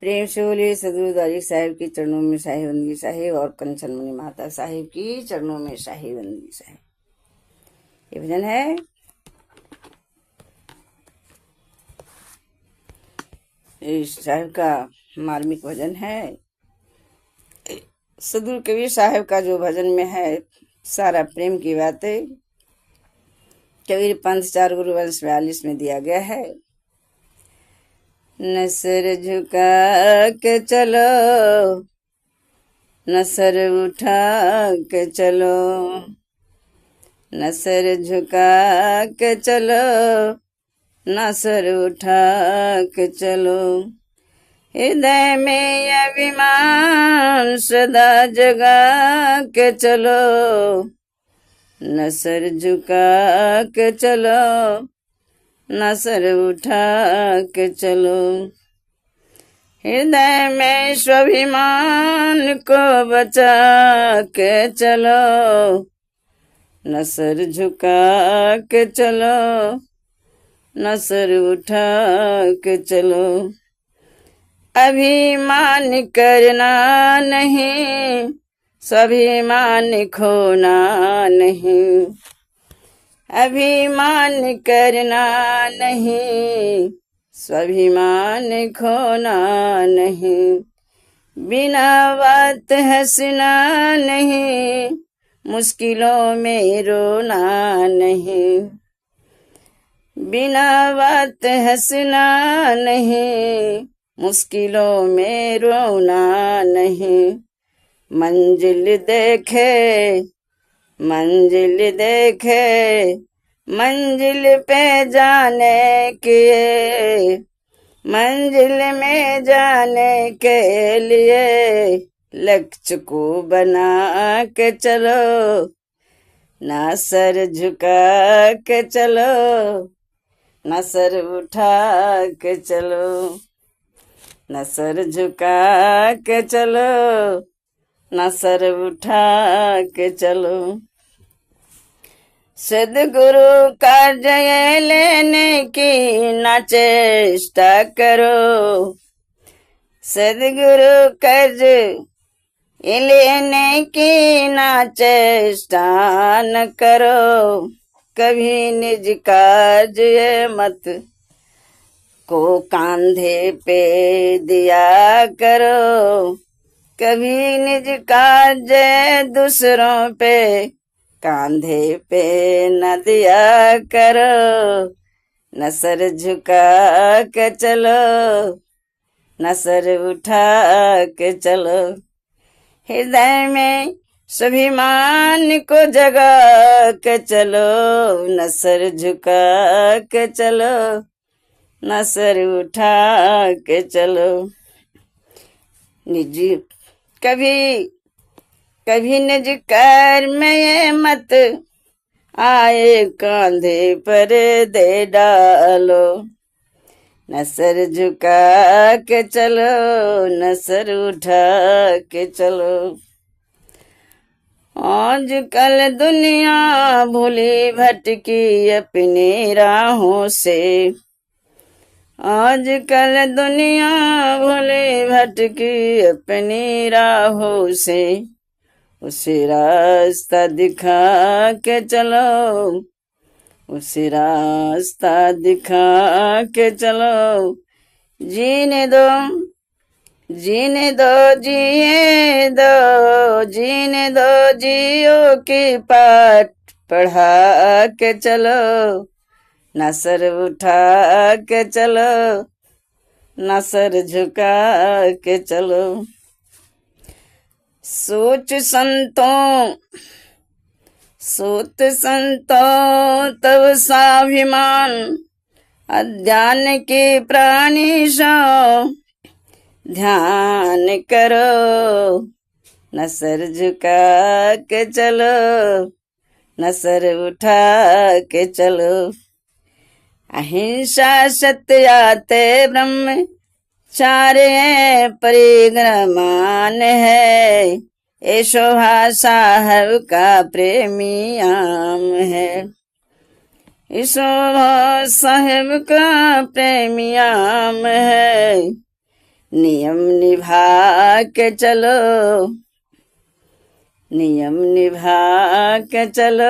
प्रेम से बोलिए सदगुरु दारी साहिब के चरणों में शाही बंदगी साहिब और कंचन मुनि माता साहिब की चरणों में शाही बंदगी साहिब। ये भजन है इस साहिब का मार्मिक भजन है। सदगुरु कबीर साहिब का जो भजन में है सारा प्रेम की बातें कबीर पंथ 4 गुरु वंश 42 में दिया गया है। न सर झुका के चलो, न सर उठा के चलो, न सर झुका के चलो, न सर उठा के चलो। हृदय में अभिमान सदा जगा के चलो, न सर झुका के चलो, न सर उठा के चलो। हृदय में स्वाभिमान को बचा के चलो, न सर झुका के चलो, न सर उठा के चलो। अभिमान करना नहीं, स्वाभिमान खोना नहीं। अभिमान करना नहीं, स्वाभिमान खोना नहीं। बिना बात हंसना नहीं, मुश्किलों में रोना नहीं। बिना बात हंसना नहीं, मुश्किलों में रोना नहीं। मंजिल देखे, मंजिल देखे, मंजिल पे जाने के, मंजिल में जाने के लिए लक्ष्य को बना के चलो, ना सर झुका के चलो, ना सर उठा के चलो। न सर झुका के चलो, न सर उठा के चलो। सद्गुरु का जय लेने की न चेष्टा करो, सद्गुरु कर्ज लेने की न चेष्टा न करो। कभी निज कार्य मत को कांधे पे दिया करो, कभी निज कार्य दूसरों पे कांधे पे न दिया करो। न सर झुका के चलो, न सर उठा के चलो। हृदय में स्वाभिमान को जगा के चलो, न सर झुका के चलो, न सर उठा के चलो। निज कभी निज कर्म ये मत आए कांधे पर दे डालो। न सर झुका के चलो, न सर उठा के चलो। आजकल दुनिया भूली भटकी अपनी राहों से, आजकल दुनिया भूली भटकी अपनी राहों से। उसे रास्ता दिखा के चलो, उसे रास्ता दिखा के चलो। जीने दो, जीने दो, जिए दो, जीने दो, जियो की पाठ पढ़ा के चलो। न सर उठा के चलो, न सर झुका के चलो। सोच संतों, सोच संतों तब स्वाभिमान अज्ञान के प्राणी सो ध्यान करो। न सर झुका के चलो, न सर उठा के चलो। अहिंसा सत्याते ब्रह्म चारे परिग्रमान है, ये शोभा साहब का प्रेमी आम है। ये शोभा साहब का प्रेमी आम है, नियम निभा के चलो, नियम निभा के चलो,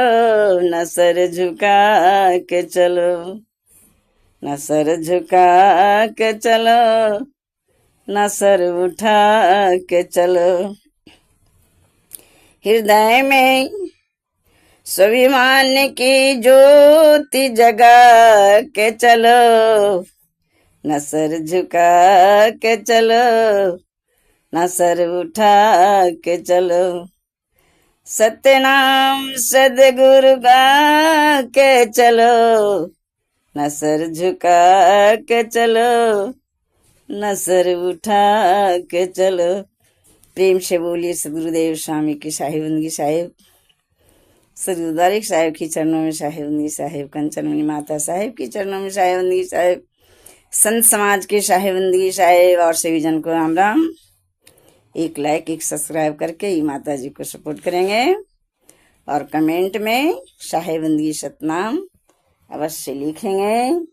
न सर झुका के चलो, न सर झुका के चलो, न सर उठा के चलो। हृदय में स्वाभिमान की ज्योति जगा के चलो, न सर झुका के चलो, न सर उठा के चलो। सत्यनाम सदगुरु गा के चलो, न सर झुका के चलो, न सर उठा के चलो। प्रेम से बोलिए सदगुरुदेव स्वामी की साहिबंदगी साहिब, सदगुरुद्वारिक साहिब की चरणों में साहिबंदगी साहिब, कंचनमणि माता साहिब की चरणों में साहिबंदगी साहिब, संत समाज की साहिबंदगी साहिब और सभी जन को राम राम। एक लाइक एक सब्सक्राइब करके ही माता जी को सपोर्ट करेंगे और कमेंट में साहिबंदगी सतनाम अवश्य लिखेंगे।